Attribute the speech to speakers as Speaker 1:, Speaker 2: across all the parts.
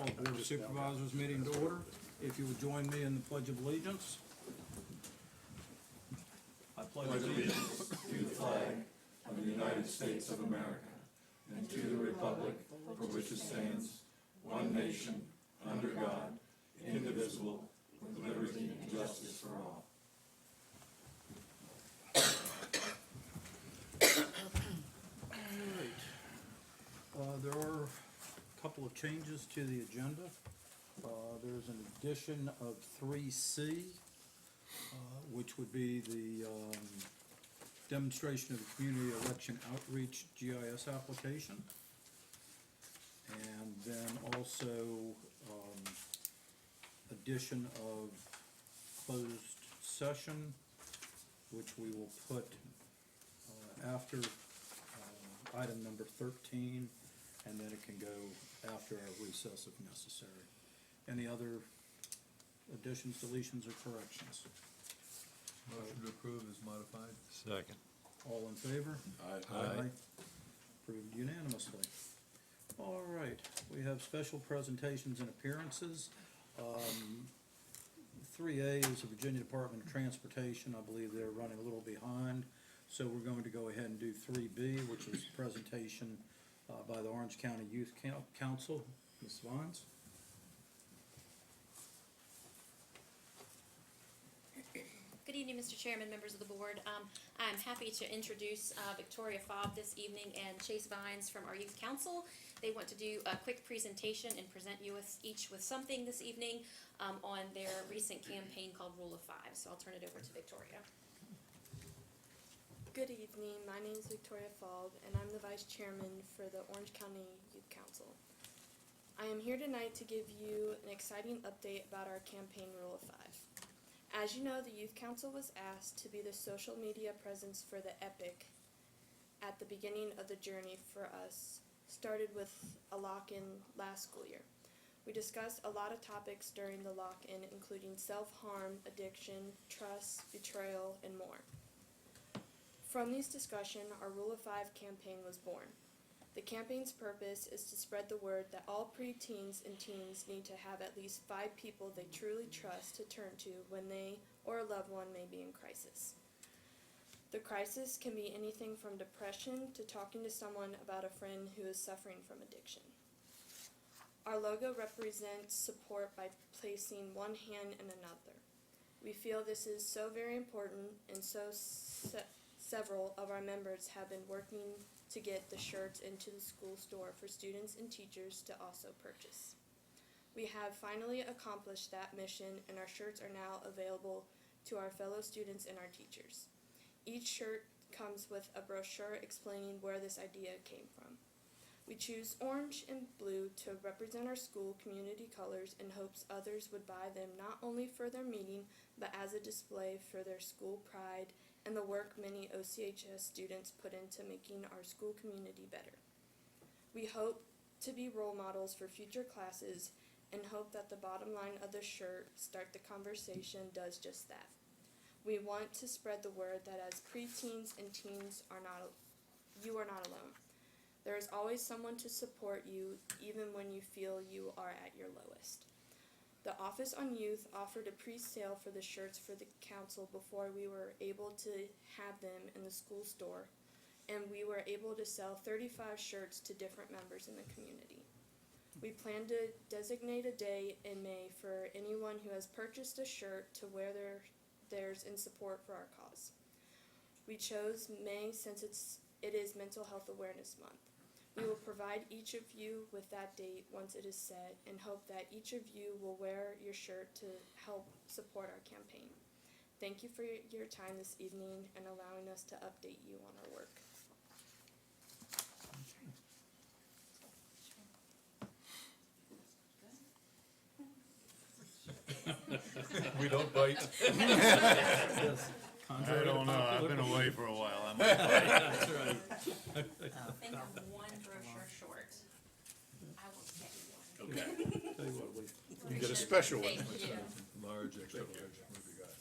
Speaker 1: Call the Board of Supervisors meeting to order. If you would join me in the Pledge of Allegiance. I pledge allegiance
Speaker 2: to the flag of the United States of America and to the republic for which it stands, one nation, under God, indivisible, with liberty and justice for all.
Speaker 1: There are a couple of changes to the agenda. There's an addition of 3C, which would be the demonstration of the community election outreach GIS application. And then also addition of closed session, which we will put after item number 13, and then it can go after our recess if necessary. Any other additions, deletions, or corrections?
Speaker 3: Motion to approve is modified.
Speaker 4: Second.
Speaker 1: All in favor?
Speaker 4: Aye.
Speaker 1: Approved unanimously. All right, we have special presentations and appearances. 3A is the Virginia Department of Transportation. I believe they're running a little behind, so we're going to go ahead and do 3B, which is presentation by the Orange County Youth Council. Ms. Vines?
Speaker 5: Good evening, Mr. Chairman, members of the board. I'm happy to introduce Victoria Fobb this evening and Chase Vines from our Youth Council. They want to do a quick presentation and present you each with something this evening on their recent campaign called Rule of Five. So I'll turn it over to Victoria.
Speaker 6: Good evening, my name is Victoria Fobb, and I'm the Vice Chairman for the Orange County Youth Council. I am here tonight to give you an exciting update about our campaign Rule of Five. As you know, the Youth Council was asked to be the social media presence for the EPIC at the beginning of the journey for us, started with a lock-in last school year. We discussed a lot of topics during the lock-in, including self-harm, addiction, trust, betrayal, and more. From these discussions, our Rule of Five campaign was born. The campaign's purpose is to spread the word that all preteens and teens need to have at least 5 people they truly trust to turn to when they or a loved one may be in crisis. The crisis can be anything from depression to talking to someone about a friend who is suffering from addiction. Our logo represents support by placing one hand in another. We feel this is so very important, and several of our members have been working to get the shirts into the school store for students and teachers to also purchase. We have finally accomplished that mission, and our shirts are now available to our fellow students and our teachers. Each shirt comes with a brochure explaining where this idea came from. We choose orange and blue to represent our school community colors in hopes others would buy them not only for their meeting, but as a display for their school pride and the work many OCHS students put into making our school community better. We hope to be role models for future classes and hope that the bottom line of the shirt, Start the Conversation, does just that. We want to spread the word that as preteens and teens you are not alone. There is always someone to support you even when you feel you are at your lowest. The Office on Youth offered a pre-sale for the shirts for the council before we were able to have them in the school store, and we were able to sell 35 shirts to different members in the community. We plan to designate a day in May for anyone who has purchased a shirt to wear theirs in support for our cause. We chose May since it is Mental Health Awareness Month. We will provide each of you with that date once it is set and hope that each of you will wear your shirt to help support our campaign. Thank you for your time this evening and allowing us to update you on our work.
Speaker 3: We don't bite.
Speaker 1: Yes.
Speaker 4: I don't know, I've been away for a while. I'm
Speaker 1: That's right.
Speaker 5: I think I'm one brochure short. I will get you one.
Speaker 4: Okay.
Speaker 1: Tell you what,
Speaker 4: You get a special one.
Speaker 5: Thank you.
Speaker 3: Large, extra large, what have you got?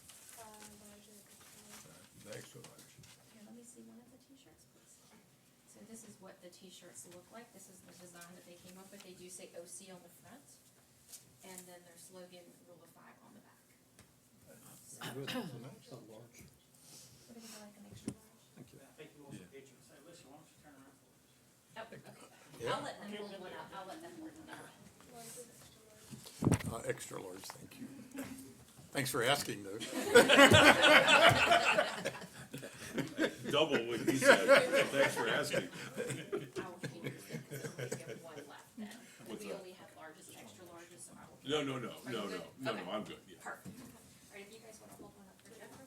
Speaker 3: Extra large.
Speaker 5: Here, let me see one of the t-shirts, please. So this is what the t-shirts look like. This is the design that they came up with. They do say OC on the front. and then their slogan, Rule of 5 on the back.
Speaker 1: Good. So large.
Speaker 5: What do you like, an extra large?
Speaker 1: Thank you.
Speaker 7: I think you want to get you and say, listen, why don't you turn around for us?
Speaker 5: Oh, okay. I'll let them hold one up, I'll let them hold one up.
Speaker 4: Extra large, thank you. Thanks for asking, though.
Speaker 2: Double what he said. Thanks for asking.
Speaker 5: I will keep it, because we only have one left then.
Speaker 2: What's
Speaker 5: We
Speaker 2: that?
Speaker 5: only have larges and extra larges, so I will. keep
Speaker 2: No,
Speaker 5: it.
Speaker 2: no, no,
Speaker 5: Are
Speaker 2: no,
Speaker 5: you
Speaker 2: no,
Speaker 5: good?
Speaker 2: no,
Speaker 5: Okay.
Speaker 2: no, I'm good, yeah.
Speaker 5: Perfect. All right, if you guys want to hold one up for Jennifer,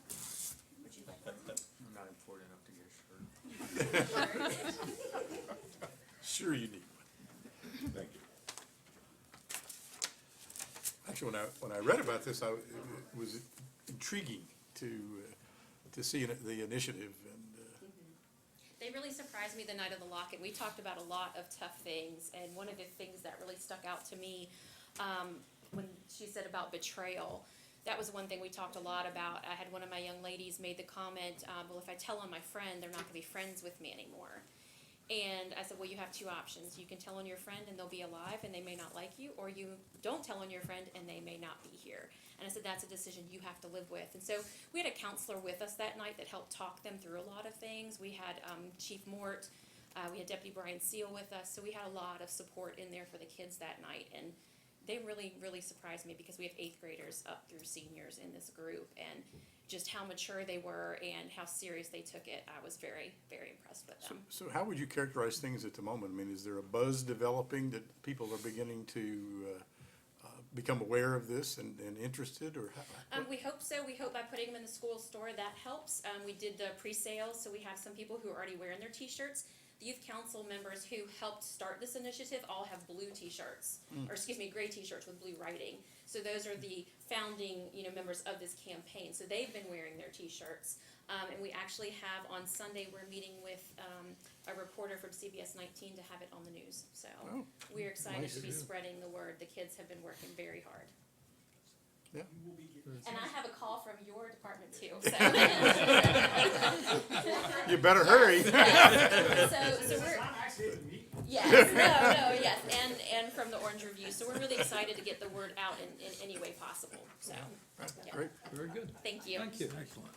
Speaker 5: would you like one?
Speaker 4: I'm not important enough to get a shirt. Sure you need one.
Speaker 2: Thank you.
Speaker 4: Actually, when I read about this, it was intriguing to see the initiative and,
Speaker 5: They really surprised me the night of the lock-in. We talked about a lot of tough things, and one of the things that really stuck out to me, when she said about betrayal, that was one thing we talked a lot about. I had one of my young ladies made the comment, well, if I tell on my friend, they're not gonna be friends with me anymore. And I said, well, you have two options. You can tell on your friend and they'll be alive and they may not like you, or you don't tell on your friend and they may not be here. And I said, that's a decision you have to live with. And so we had a counselor with us that night that helped talk them through a lot of things. We had Chief Mort, we had Deputy Brian Seal with us, so we had a lot of support in there for the kids that night. And they really, really surprised me, because we have 8th graders up through seniors in this group, and just how mature they were and how serious they took it. I was very, very impressed with them.
Speaker 4: so how would you characterize things at the moment? I mean, is there a buzz developing that people are beginning to become aware of this and interested, or how?
Speaker 5: We hope so. We hope by putting them in the school store that helps. We did the pre-sales, so we have some people who are already wearing their t-shirts. The youth council members who helped start this initiative all have blue t-shirts, or excuse me, gray t-shirts with blue writing. So those are the founding, members of this campaign. So they've been wearing their t-shirts. And we actually have on Sunday, we're meeting with a reporter from CBS 19 to have it on the news. So
Speaker 4: Oh,
Speaker 5: we're excited
Speaker 4: nice.
Speaker 5: to be spreading the word. The kids have been working very hard.
Speaker 4: Yeah.
Speaker 7: You will be getting.
Speaker 5: And I have a call from your department too, so.
Speaker 4: You better hurry.
Speaker 5: So we're,
Speaker 7: I'm actually at the meeting.
Speaker 5: yes, and from the Orange Review, so we're really excited to get the word out in any way possible, so, yeah.
Speaker 4: Great.
Speaker 1: Very good.
Speaker 5: Thank you.
Speaker 1: Thank you. Excellent.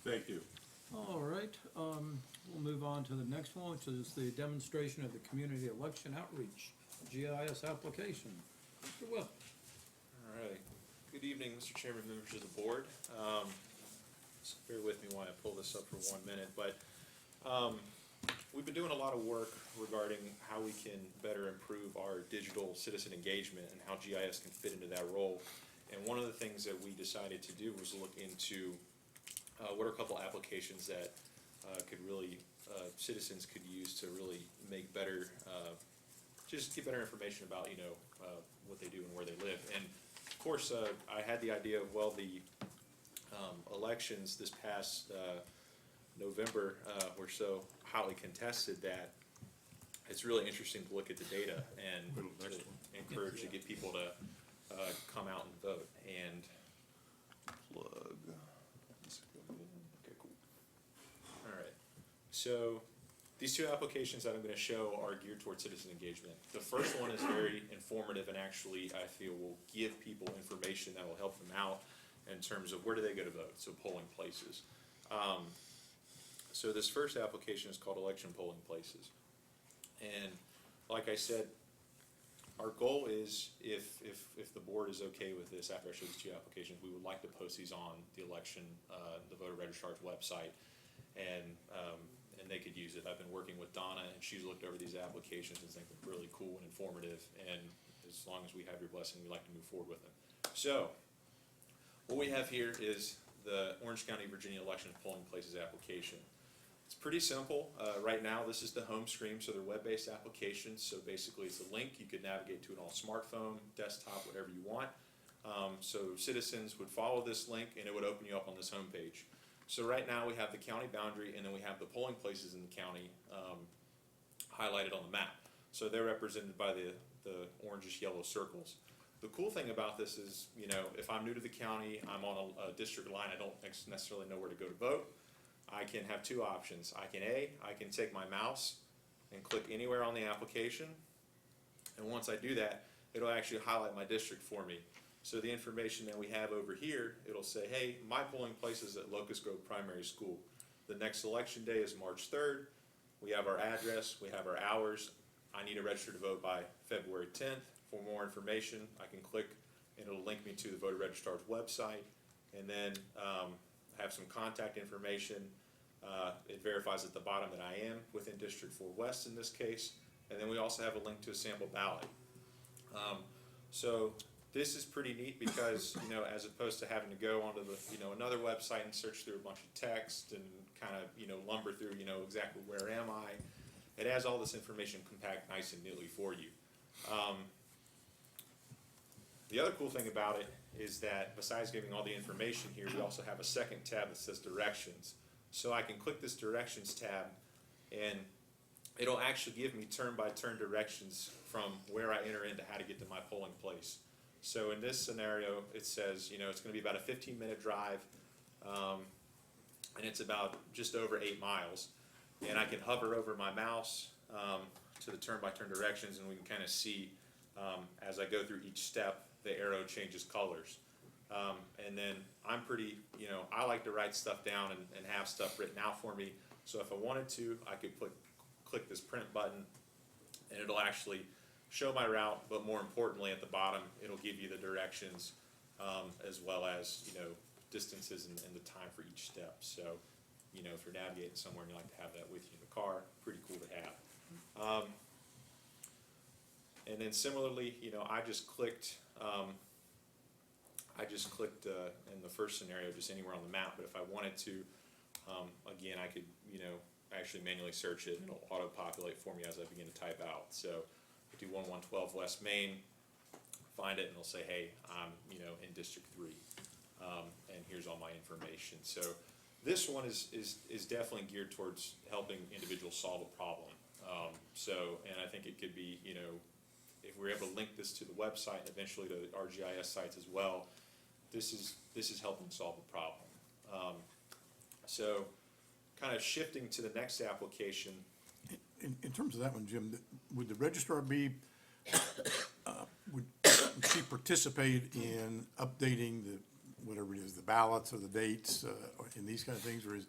Speaker 2: Thank you.
Speaker 1: All right, we'll move on to the next one, which is the demonstration of the community election outreach, GIS application. Mr. Webb.
Speaker 8: All right. Good evening, Mr. Chairman, members of the board. Just bear with me while I pull this up for 1 minute, but we've been doing a lot of work regarding how we can better improve our digital citizen engagement and how GIS can fit into that role. And one of the things that we decided to do was look into what are a couple applications that could really, citizens could use to really make better, just get better information about, what they do and where they live. And of course, I had the idea of, well, the elections this past November were so hotly contested that it's really interesting to look at the data and to encourage to get people to come out and vote. And plug. Okay, cool. All right. So these two applications that I'm going to show are geared towards citizen engagement. The first one is very informative and actually, I feel, will give people information that will help them out in terms of where do they go to vote, so polling places. So this first application is called Election Polling Places. And like I said, our goal is, if the board is okay with this, after I show these two applications, we would like to post these on the election, the voter registrar's website, and they could use it. I've been working with Donna, and she's looked over these applications and think they're really cool and informative, and as long as we have your blessing, we'd like to move forward with them. So, what we have here is the Orange County, Virginia Election Polling Places application. It's pretty simple. Right now, this is the home screen, so they're web-based applications. So basically, it's a link. You could navigate to it on a smartphone, desktop, whatever you want. So citizens would follow this link, and it would open you up on this home page. So right now, we have the county boundary, and then we have the polling places in the county highlighted on the map. So they're represented by the orangish yellow circles. The cool thing about this is, if I'm new to the county, I'm on a district line, I don't necessarily know where to go to vote. I can have two options. I can take my mouse and click anywhere on the application. And once I do that, it'll actually highlight my district for me. So the information that we have over here, it'll say, hey, my polling place is at Locust Grove Primary School. The next election day is March 3rd. We have our address, we have our hours. I need to register to vote by February 10th. For more information, I can click and it'll link me to the voter registrar's website. And then have some contact information. It verifies at the bottom that I am within District 4 West in this case. And then we also have a link to a sample ballot. So this is pretty neat because, you know, as opposed to having to go onto the, you know, another website and search through a bunch of text and kind of, you know, lumber through, you know, exactly where am I, it has all this information compact nice and neatly for you. The other cool thing about it is that besides giving all the information here, we also have a second tab that says directions. So I can click this directions tab and it'll actually give me turn-by-turn directions from where I enter into how to get to my polling place. So in this scenario, it says, you know, it's gonna be about a 15-minute drive, and it's about just over 8 miles. And I can hover over my mouse to the turn-by-turn directions, and we can kind of see as I go through each step, the arrow changes colors. And then I'm pretty, you know, I like to write stuff down and have stuff written out for me. So if I wanted to, I could click this print button, and it'll actually show my route, but more importantly, at the bottom, it'll give you the directions as well as, you know, distances and the time for each step. So, you know, if you're navigating somewhere and you like to have that with you in the car, pretty cool to have. And then similarly, you know, I just clicked in the first scenario, just anywhere on the map, but if I wanted to, again, I could, you know, actually manually search it and it'll auto-populate for me as I begin to type out. So I do 1112 West Main, find it, and it'll say, hey, I'm, you know, in District 3, and here's all my information. So this one is definitely geared towards helping individuals solve a problem. And I think it could be, you know, if we're able to link this to the website and eventually to our GIS sites as well, this is helping solve a problem. So kind of shifting to the next application.
Speaker 4: In terms of that one, Jim, would the registrar be, would she participate in updating the, whatever it is, the ballots or the dates, and these kind of things, or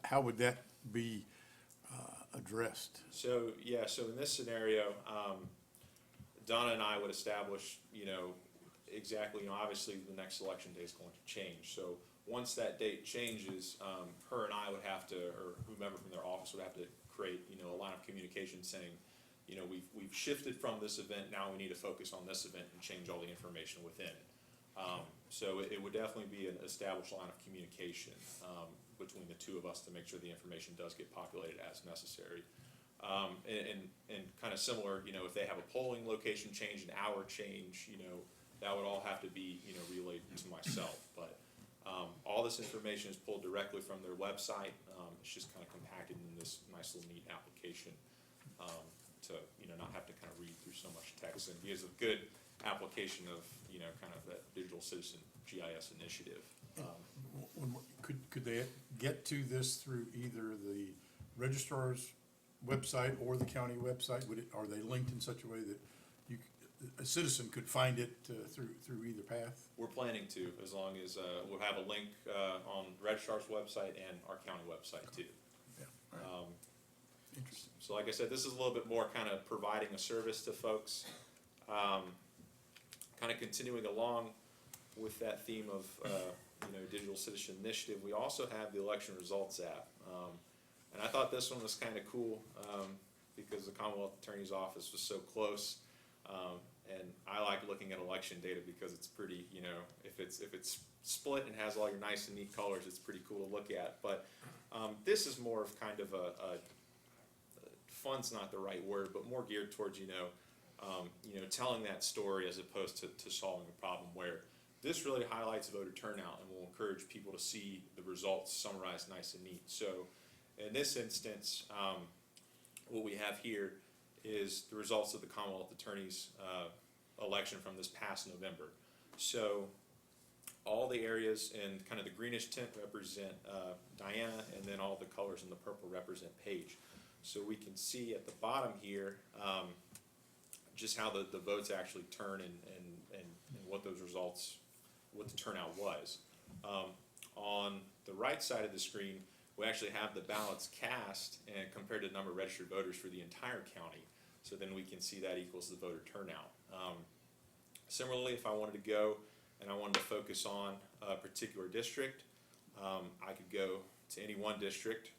Speaker 4: how would that be addressed?
Speaker 8: So, yeah, so in this scenario, Donna and I would establish, you know, exactly, you know, obviously the next election day is going to change. So once that date changes, her and I would have to, or whomever from their office would have to create, you know, a line of communication saying, you know, we've shifted from this event, now we need to focus on this event and change all the information within it. So it would definitely be an established line of communication between the two of us to make sure the information does get populated as necessary. And kind of similar, you know, if they have a polling location change, an hour change, you know, that would all have to be, you know, relayed to myself. But all this information is pulled directly from their website. It's just kind of compacted in this nice little neat application to, you know, not have to kind of read through so much text, and gives a good application of, you know, kind of that digital citizen GIS initiative.
Speaker 4: Could they get to this through either the registrar's website or the county website? Are they linked in such a way that a citizen could find it through either path?
Speaker 8: We're planning to, as long as we'll have a link on the registrar's website and our county website too.
Speaker 4: Yeah, all right. Interesting.
Speaker 8: So like I said, this is a little bit more kind of providing a service to folks. Kind of continuing along with that theme of you know, digital citizen initiative, we also have the election results app. And I thought this one was kind of cool because the Commonwealth Attorney's Office was so close. And I like looking at election data because it's pretty, you know, if it's split and has all your nice and neat colors, it's pretty cool to look at. But this is more of kind of fun's not the right word, but more geared towards, you know, telling that story as opposed to solving a problem, where this really highlights voter turnout and will encourage people to see the results summarized nice and neat. So in this instance, what we have here is the results of the Commonwealth Attorney's election from this past November. So all the areas in kind of the greenish tint represent Diana, and then all the colors in the purple represent Paige. So we can see at the bottom here, just how the votes actually turn and what those results, what the turnout was. On the right side of the screen, we actually have the ballots cast and compared to the number of registered voters for the entire county. So then we can see that equals the voter turnout. Similarly, if I wanted to go and I wanted to focus on a particular district, I could go to any one district,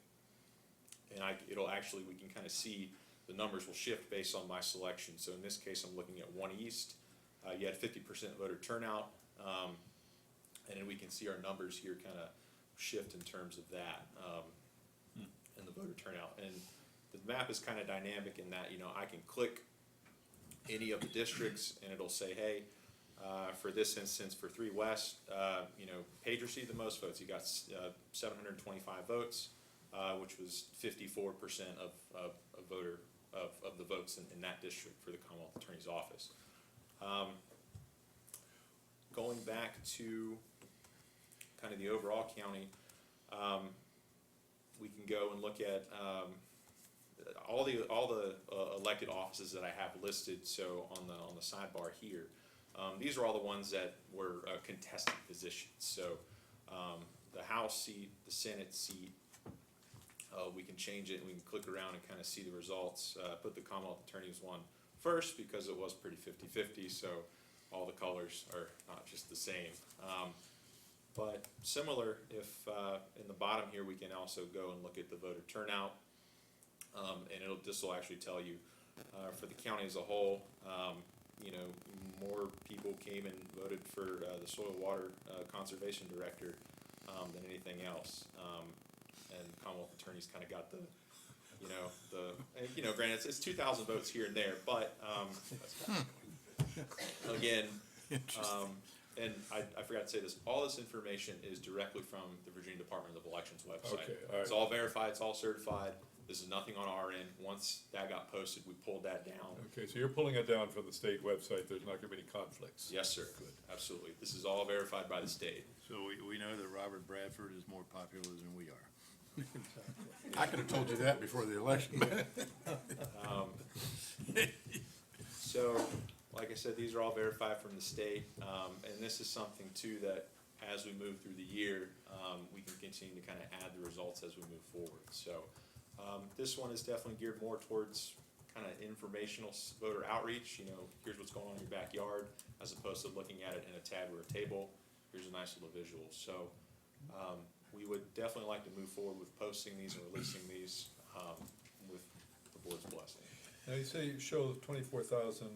Speaker 8: and it'll actually, we can kind of see the numbers will shift based on my selection. So in this case, I'm looking at 1 East. You had 50% voter turnout, and then we can see our numbers here kind of shift in terms of that, and the voter turnout. And the map is kind of dynamic in that, you know, I can click any of the districts and it'll say, hey, for this instance, for 3 West, you know, Page received the most votes. He got 725 votes, which was 54% of the votes in that district for the Commonwealth Attorney's Office. Going back to kind of the overall county, we can go and look at all the elected offices that I have listed. So on the sidebar here, these are all the ones that were contested positions. So the House seat, the Senate seat, we can change it and we can click around and kind of see the results. Put the Commonwealth Attorney's one first because it was pretty 50-50, so all the colors are not just the same. But similar, if in the bottom here we can also go and look at the voter turnout, and this will actually tell you for the county as a whole, you know, more people came and voted for the Soil Water Conservation Director than anything else. And Commonwealth Attorney's kind of got the, and, you know, granted, it's 2,000 votes here and there, but again, and I forgot to say this, all this information is directly from the Virginia Department of Elections website.
Speaker 3: Okay, all right.
Speaker 8: It's all verified, it's all certified. This is nothing on our end. Once that got posted, we pulled that down.
Speaker 3: Okay, so you're pulling it down from the state website, there's not gonna be any conflicts?
Speaker 8: Yes, sir. Good. Absolutely. This is all verified by the state.
Speaker 9: So we know that Robert Bradford is more popular than we are.
Speaker 4: I could have told you that before the election.
Speaker 8: So, like I said, these are all verified from the state, and this is something too that as we move through the year, we can continue to kind of add the results as we move forward. So, this one is definitely geared more towards kind of informational voter outreach. You know, here's what's going on in your backyard, as opposed to looking at it in a tab or a table. Here's a nice little visual. So, we would definitely like to move forward with posting these and releasing these with the board's blessing.
Speaker 3: Now, you say you show 24,000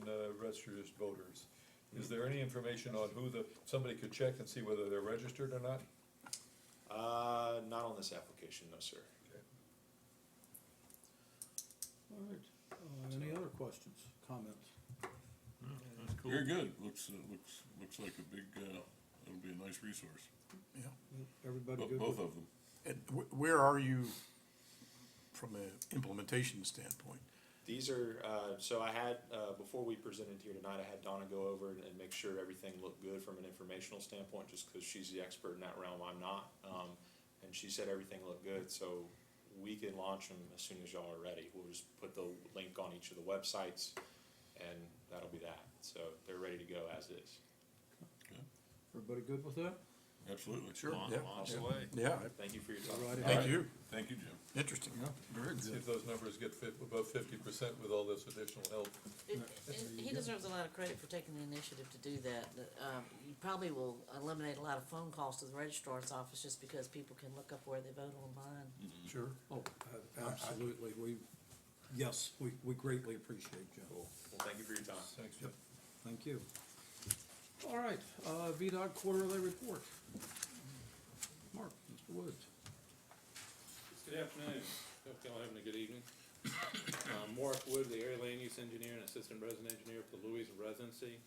Speaker 3: registered voters. Is there any information on who somebody could check and see whether they're registered or not?
Speaker 8: Not on this application, no, sir.
Speaker 1: All right, any other questions, comments?
Speaker 2: Very good. Looks like a big, it'll be a nice resource.
Speaker 4: Yeah.
Speaker 1: Everybody good?
Speaker 2: Both
Speaker 1: with-
Speaker 2: of them.
Speaker 4: And where are you from an implementation standpoint?
Speaker 8: These are, so I had, before we presented here tonight, I had Donna go over and make sure everything looked good from an informational standpoint, just because she's the expert in that realm, I'm not. And she said everything looked good, so we can launch them as soon as y'all are ready. We'll just put the link on each of the websites, and that'll be that. So they're ready to go as is.
Speaker 1: Everybody good with that?
Speaker 2: Absolutely.
Speaker 4: Sure,
Speaker 9: On
Speaker 4: yeah.
Speaker 9: the way.
Speaker 4: Yeah,
Speaker 8: Thank you for your time.
Speaker 1: All righty.
Speaker 4: thank you.
Speaker 2: Thank you, Jim.
Speaker 4: Interesting.
Speaker 1: Yeah, very
Speaker 3: See
Speaker 1: good.
Speaker 3: if those numbers get above 50% with all this additional help.
Speaker 10: And he deserves a lot of credit for taking the initiative to do that. You probably will eliminate a lot of phone calls to the registrar's office just because people can look up where they vote online.
Speaker 1: Sure. Oh, absolutely. Yes, we greatly appreciate you.
Speaker 8: Cool. Well, thank you for your time.
Speaker 3: Thanks, Jim.
Speaker 1: Thank you. All right, VDOT quarterly report. Mark, Mr. Woods.
Speaker 11: Good afternoon. Hope y'all having a good evening. Mark Wood, the area land use engineer and assistant resident engineer for the Louisa residency.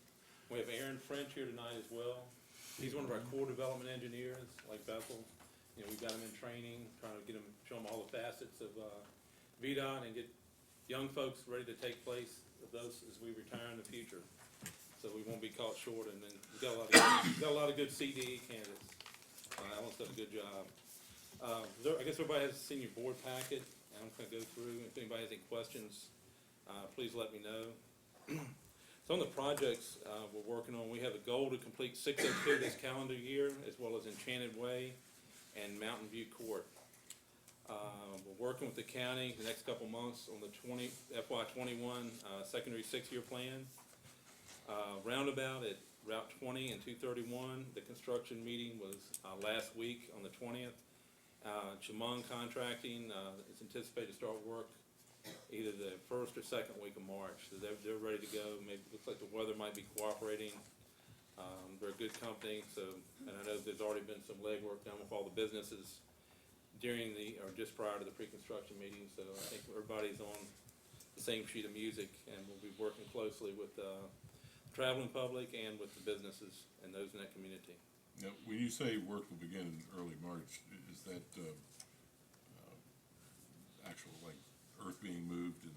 Speaker 11: We have Aaron French here tonight as well. He's one of our core development engineers, like Bethel. You know, we've got him in training, trying to get him, show him all the facets of VDOT and get young folks ready to take place of those as we retire in the future. So we won't be caught short, and then we've got a lot of good CDE candidates. Alan's done a good job. I guess everybody has seen your board packet, and I'm gonna go through, if anybody has any questions, please let me know. Some of the projects we're working on, we have a goal to complete 602 this calendar year, as well as Enchanted Way and Mountain View Court. We're working with the county the next couple months on the FY 21 secondary 6-year plan. Roundabout at Route 20 and 231, the construction meeting was last week on the 20th. Chemung Contracting is anticipated to start work either the first or second week of March. So they're ready to go. Maybe looks like the weather might be cooperating. They're a good company, so, and I know there's already been some legwork done with all the businesses during or just prior to the pre-construction meeting. So I think everybody's on the same sheet of music, and we'll be working closely with the traveling public and with the businesses and those in that community.
Speaker 2: Now, when you say work will begin in early March, is that, actual, like, earth being moved and?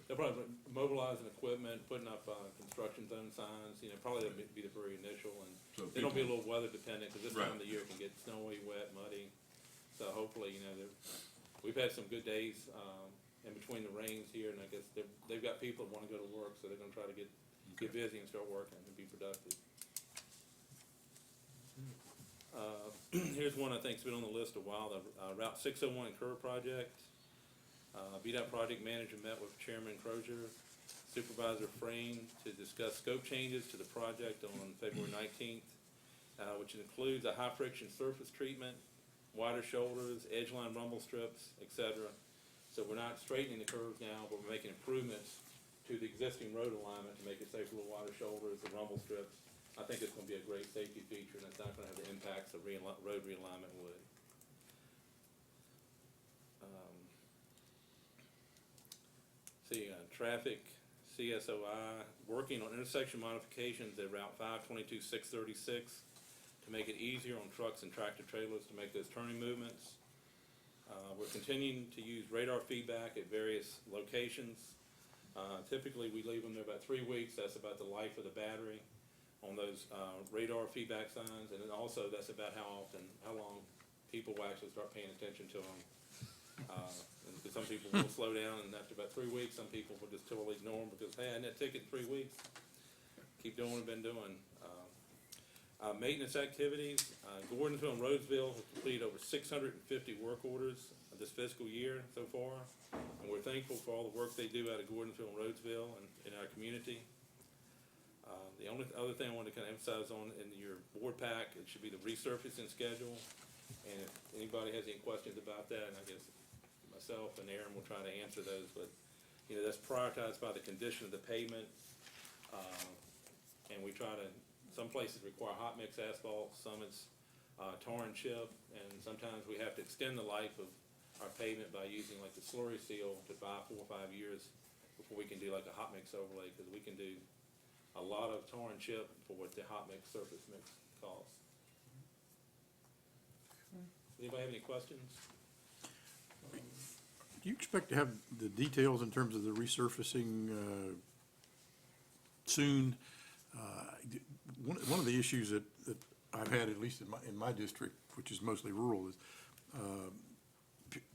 Speaker 11: They'll probably mobilizing equipment, putting up construction zone signs, probably that'll be the very initial, and
Speaker 2: So
Speaker 11: it'll be a
Speaker 2: people-
Speaker 11: little weather dependent, because this
Speaker 2: Right.
Speaker 11: time of the year can get snowy, wet, muddy. So hopefully, we've had some good days, in between the rains here, and I guess they've got people that wanna go to work, so they're gonna try to get busy and start working and be productive. Here's one I think's been on the list a while, the Route 601 curb project. VDOT project manager met with Chairman Crozier, Supervisor Frame, to discuss scope changes to the project on February 19th, which includes a high-friction surface treatment, wider shoulders, edge line rumble strips, etc. So we're not straightening the curves now, but we're making improvements to the existing road alignment to make it safe, a little wider shoulders, the rumble strips. I think it's gonna be a great safety feature, and it's not gonna have the impacts that road realignment would. Traffic, CSOI, working on intersection modifications at Route 522 636 to make it easier on trucks and tractor trailers to make those turning movements. We're continuing to use radar feedback at various locations. Typically, we leave them there about 3 weeks. That's about the life of the battery on those radar feedback signs, and then also that's about how long people will actually start paying attention to them. And because some people will slow down, and after about 3 weeks, some people will just totally ignore them because, hey, I had that ticket in 3 weeks. Keep doing what I've been doing. Maintenance activities, Gordonsville and Roseville have completed over 650 work orders this fiscal year so far, and we're thankful for all the work they do out of Gordonsville and Roseville and in our community. The only other thing I wanted to kind of emphasize on in your board pack, it should be the resurfacing schedule, and if anybody has any questions about that, and I guess myself and Aaron will try to answer those, but, that's prioritized by the condition of the pavement, and we try to, some places require hot mix asphalt, some it's tar and chip, and sometimes we have to extend the life of our pavement by using like the slurry seal to buy 4 or 5 years before we can do like a hot mix overlay, because we can do a lot of tar and chip for what the hot mix surface mix costs. Anybody have any questions?
Speaker 4: Do you expect to have the details in terms of the resurfacing soon? One of the issues that I've had, at least in my district, which is mostly rural, is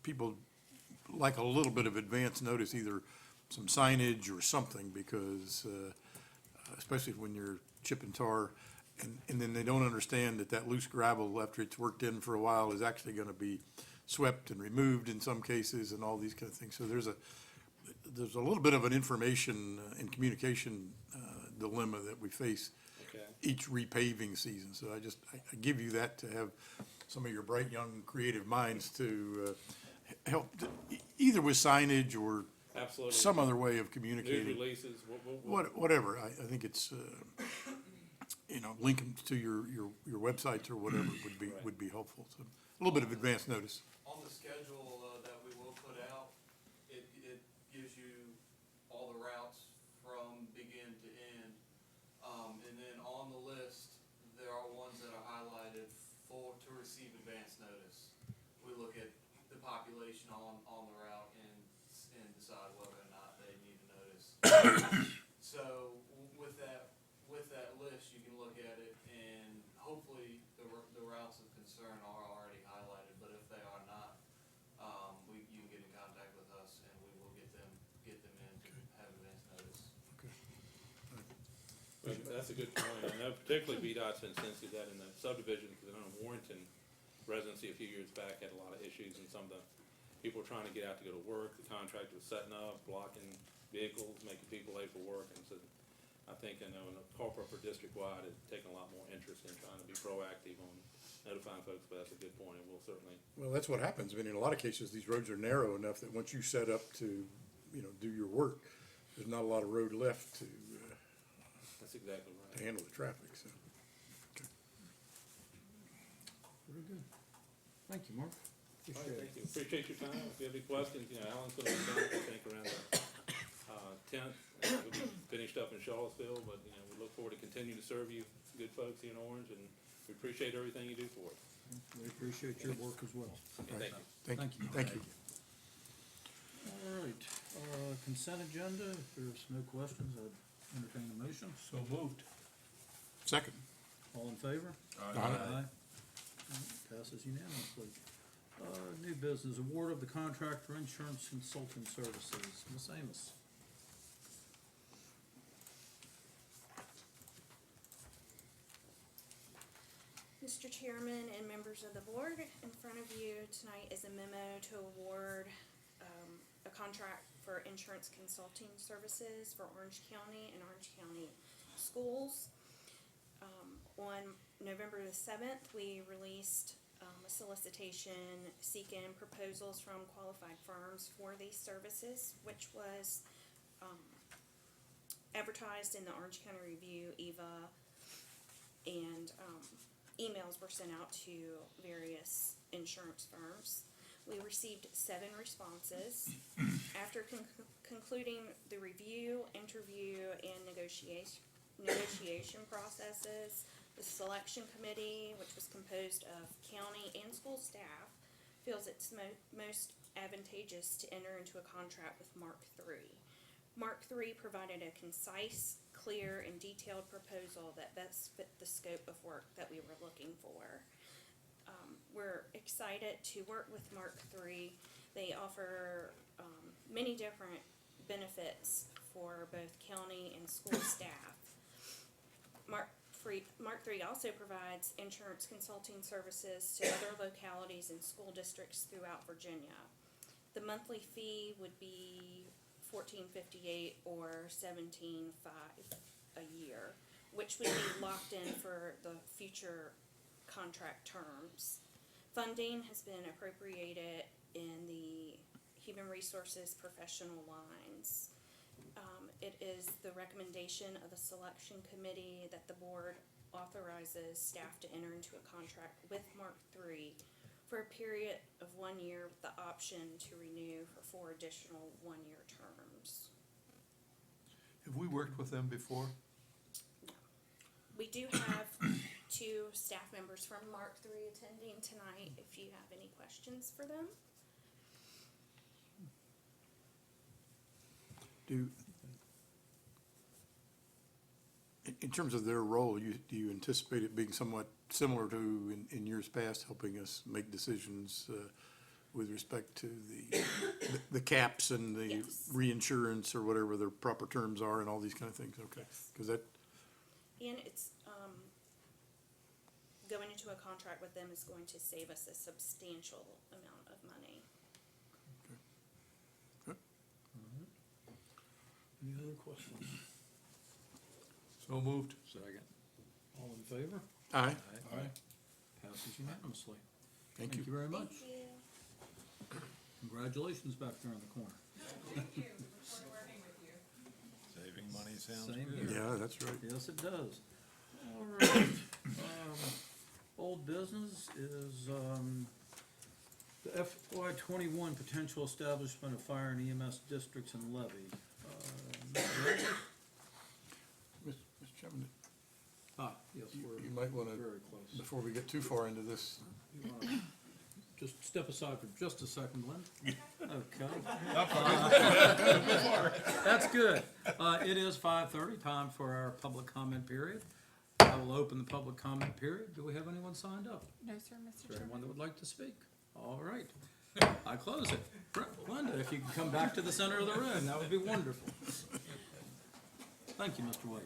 Speaker 4: people like a little bit of advance notice, either some signage or something, because especially when you're chipping tar, and then they don't understand that loose gravel, after it's worked in for a while, is actually going to be swept and removed in some cases, and all these kind of things. So there's a little bit of an information and communication dilemma that we face each repaving season. So I give you that to have some of your bright, young, creative minds to help, either with signage or
Speaker 11: Absolutely.
Speaker 4: some other way of communicating.
Speaker 11: News releases,
Speaker 4: Whatever. I think it's, link them to your websites or whatever would be helpful. So a little bit of advance notice.
Speaker 12: On the schedule that we will put out, it gives you all the routes from begin to end. And then on the list, there are ones that are highlighted to receive advance notice. We look at the population on the route and decide whether or not they need a notice. So with that list, you can look at it, and hopefully the routes of concern are already highlighted. But if they are not, you can get in contact with us, and we will get them in to have advance notice.
Speaker 4: Okay.
Speaker 11: That's a good point. I know particularly VDOT's been sensitive to that in the subdivision, because I know Warrenton residency a few years back had a lot of issues, and some of the people were trying to get out to go to work, the contractor was setting up, blocking vehicles, making people late for work, and so I think, I know, in the corporate or district-wide, it's taken a lot more interest in trying to be proactive on notifying folks, but that's a good point, and we'll certainly,
Speaker 4: Well, that's what happens. I mean, in a lot of cases, these roads are narrow enough that once you set up to, do your work, there's not a lot of road left to
Speaker 11: that's exactly right.
Speaker 4: handle the traffic, so. Okay.
Speaker 1: Very good. Thank you, Mark.
Speaker 11: All right,
Speaker 1: Appreciate
Speaker 11: thank
Speaker 1: it.
Speaker 11: you. Appreciate your time. If you have any questions, Alan's gonna be back, I think, around the, 10th. We'll be finished up in Charlottesville, but, we look forward to continuing to serve you good folks here in Orange, and we appreciate everything you do for us.
Speaker 1: We appreciate your work as well.
Speaker 11: Okay, thank you.
Speaker 1: Thank you.
Speaker 4: Thank you.
Speaker 1: All right, consent agenda, if there's no questions, I'd entertain a motion.
Speaker 3: So moved.
Speaker 4: Second.
Speaker 1: All in favor?
Speaker 4: Aye.
Speaker 1: All right, passes unanimously. New business, award of the contract for insurance consulting services. Ms. Amos.
Speaker 6: Mr. Chairman and members of the board, in front of you tonight is a memo to award a contract for insurance consulting services for Orange County and Orange County schools. On November the 7th, we released a solicitation seeking proposals from qualified firms for these services, which was advertised in the Orange County Review, EVA, and emails were sent out to various insurance firms. We received 7 responses. After concluding the review, interview, and negotiation processes, the selection committee, which was composed of county and school staff, feels it's most advantageous to enter into a contract with Mark III. Mark III provided a concise, clear, and detailed proposal that best fit the scope of work that we were looking for. We're excited to work with Mark III. They offer many different benefits for both county and school staff. Mark III also provides insurance consulting services to other localities and school districts throughout Virginia. The monthly fee would be $14.58 or $17.05 a year, which would be locked in for the future contract terms. Funding has been appropriated in the human resources professional lines. It is the recommendation of the selection committee that the board authorizes staff to enter into a contract with Mark III for a period of 1 year with the option to renew for 4 additional 1-year terms.
Speaker 3: Have we worked with them before?
Speaker 6: We do have 2 staff members from Mark III attending tonight, if you have any questions for them.
Speaker 4: In terms of their role, do you anticipate it being somewhat similar to in years past, helping us make decisions with respect to the caps and the
Speaker 6: Yes.
Speaker 4: reinsurance or whatever their proper terms are and all these kind of things? Okay,
Speaker 6: Yes.
Speaker 4: because that,
Speaker 6: And it's, going into a contract with them is going to save us a substantial amount of money.
Speaker 1: Any other questions?
Speaker 3: So moved.
Speaker 9: Second.
Speaker 1: All in favor?
Speaker 4: aye,
Speaker 1: Aye. Passes unanimously.
Speaker 4: thank
Speaker 1: Thank
Speaker 4: you.
Speaker 1: you very much.
Speaker 6: Thank you.
Speaker 1: Congratulations back there in the corner.
Speaker 9: Saving money sounds
Speaker 1: Same
Speaker 9: good.
Speaker 1: here.
Speaker 4: Yeah, that's right.
Speaker 1: Yes, it does. All right. Old business is, the FY 21 potential establishment of fire and EMS districts and levy. Mr. Ray?
Speaker 4: Mr. Chairman,
Speaker 1: Yes,
Speaker 4: you
Speaker 1: we're
Speaker 4: might want to,
Speaker 1: very close.
Speaker 4: before we get too far into this,
Speaker 1: You wanna just step aside for just a second, Lynn? Okay. That's good. It is 5:30, time for our public comment period. I will open the public comment period. Do we have anyone signed up?
Speaker 13: No, sir, Mr.
Speaker 1: Is there
Speaker 13: Chairman.
Speaker 1: anyone that would like to speak? All right. I close it. Linda, if you can come back to the center of the room, that would be wonderful. Thank you, Mr. Wade.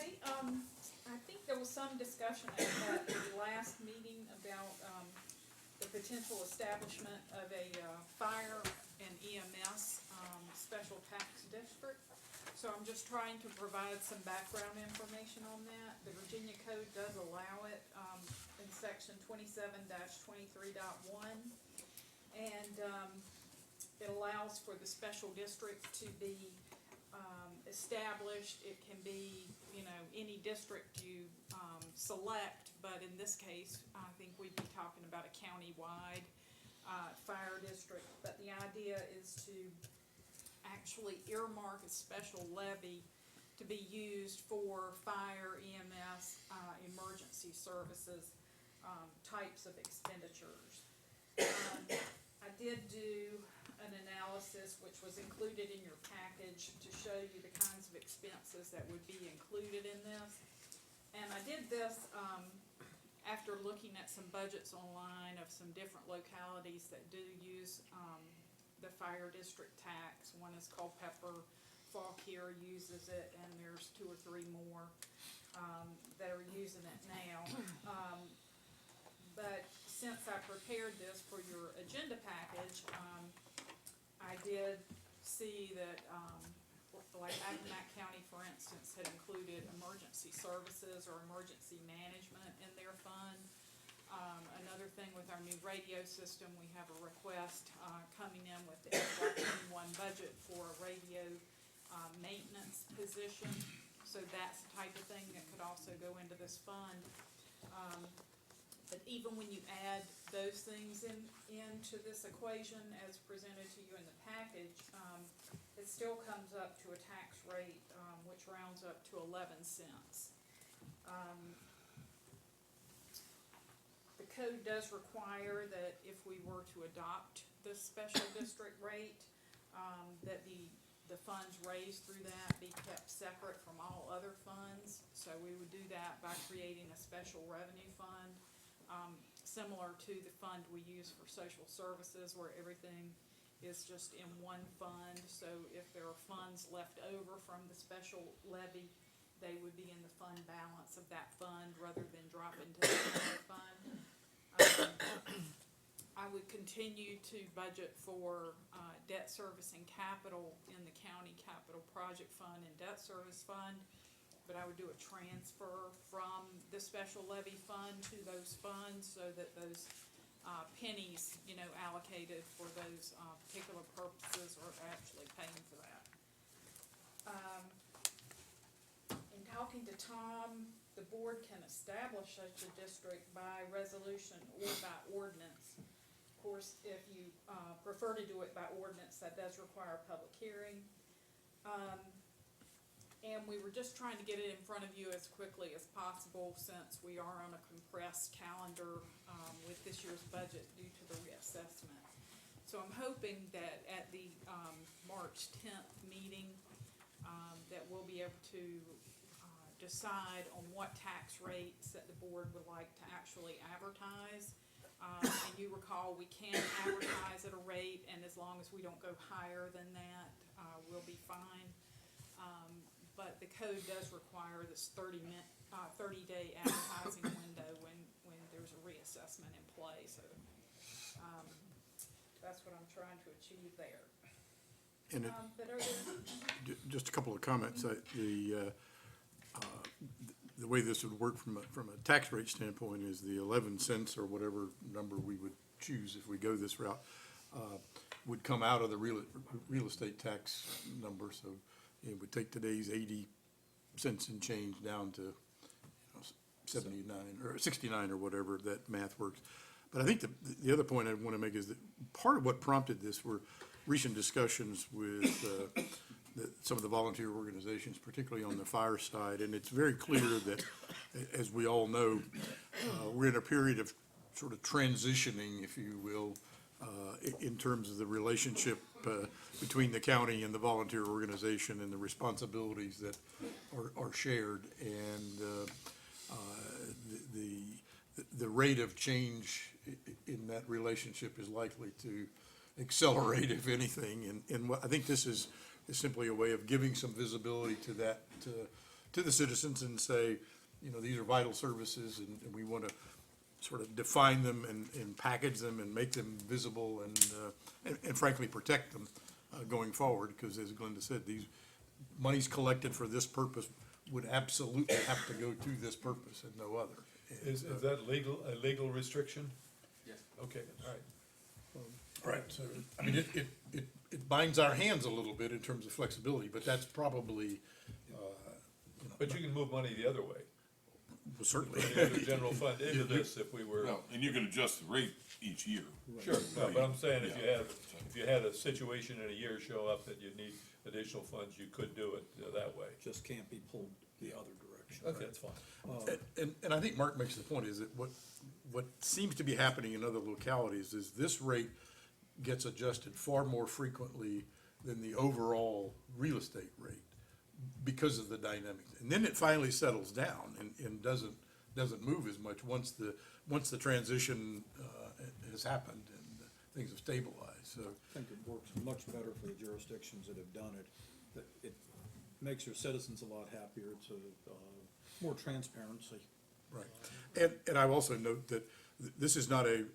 Speaker 13: Okay, I think there was some discussion at the last meeting about, the potential establishment of a, fire and EMS, special tax district. So I'm just trying to provide some background information on that. The Virginia Code does allow it, in section 27-23.1. And, it allows for the special district to be, established. It can be, any district you, select, but in this case, I think we'd be talking about a county-wide, fire district. But the idea is to actually earmark a special levy to be used for fire, EMS, emergency services, types of expenditures. I did do an analysis which was included in your package to show you the kinds of expenses that would be included in this. And I did this, after looking at some budgets online of some different localities that do use, the fire district tax. One is called Pepper, Fauquier uses it, and there's 2 or 3 more, that are using it now. But since I prepared this for your agenda package, I did see that, like Accomack County, for instance, had included emergency services or emergency management in their fund. Another thing with our new radio system, we have a request, coming in with the FY21 budget for a radio, maintenance position. So that's the type of thing that could also go into this fund. But even when you add those things into this equation as presented to you in the package, it still comes up to a tax rate, which rounds up to 11 cents. The code does require that if we were to adopt this special district rate, that the funds raised through that be kept separate from all other funds. So we would do that by creating a special revenue fund, similar to the fund we use for social services, where everything is just in one fund. So if there are funds left over from the special levy, they would be in the fund balance of that fund rather than drop into the general fund. I would continue to budget for debt service and capital in the county capital project fund and debt service fund, but I would do a transfer from the special levy fund to those funds so that those pennies, allocated for those particular purposes are actually paying for that. In talking to Tom, the board can establish such a district by resolution or by ordinance. Of course, if you prefer to do it by ordinance, that does require a public hearing. And we were just trying to get it in front of you as quickly as possible, since we are on a compressed calendar with this year's budget due to the reassessment. So I'm hoping that at the March 10th meeting, that we'll be able to decide on what tax rates that the board would like to actually advertise. And you recall, we can advertise at a rate, and as long as we don't go higher than that, we'll be fine. But the code does require this 30-day advertising window when there's a reassessment in play. So that's what I'm trying to achieve there.
Speaker 4: And
Speaker 13: But are there,
Speaker 4: just a couple of comments. The way this would work from a tax rate standpoint is the 11 cents or whatever number we would choose if we go this route would come out of the real estate tax number. So it would take today's 80 cents and change down to 79 or 69 or whatever that math works. But I think the other point I want to make is that part of what prompted this were recent discussions with some of the volunteer organizations, particularly on the fire side. And it's very clear that, as we all know, we're in a period of sort of transitioning, if you will, in terms of the relationship between the county and the volunteer organization and the responsibilities that are shared. And the rate of change in that relationship is likely to accelerate, if anything. And what I think this is simply a way of giving some visibility to to the citizens and say, you know, these are vital services, and we want to sort of define them and package them and make them visible and frankly, protect them going forward, because as Glenda said, these monies collected for this purpose would absolutely have to go to this purpose and no other. And,
Speaker 3: Is that a legal restriction?
Speaker 12: Yes.
Speaker 3: Okay, all right.
Speaker 4: Right, so, I mean, it binds our hands a little bit in terms of flexibility, but that's probably,
Speaker 3: But you can move money the other way.
Speaker 4: certainly.
Speaker 3: Put the general fund into this if we were,
Speaker 2: Well, and you can adjust the rate each year.
Speaker 3: sure, no, but I'm saying
Speaker 2: Yeah.
Speaker 3: if you had a situation in a year show up that you need additional funds, you could do it that way.
Speaker 1: Just can't be pulled the other direction.
Speaker 3: Okay, that's fine.
Speaker 4: And I think Mark makes the point is that what seems to be happening in other localities is this rate gets adjusted far more frequently than the overall real estate rate because of the dynamics. And then it finally settles down and doesn't move as much once the transition has happened and things have stabilized, so.
Speaker 1: I think it works much better for the jurisdictions that have done it, that it makes your citizens a lot happier, it's more transparency.
Speaker 4: Right. And I also note that this is not a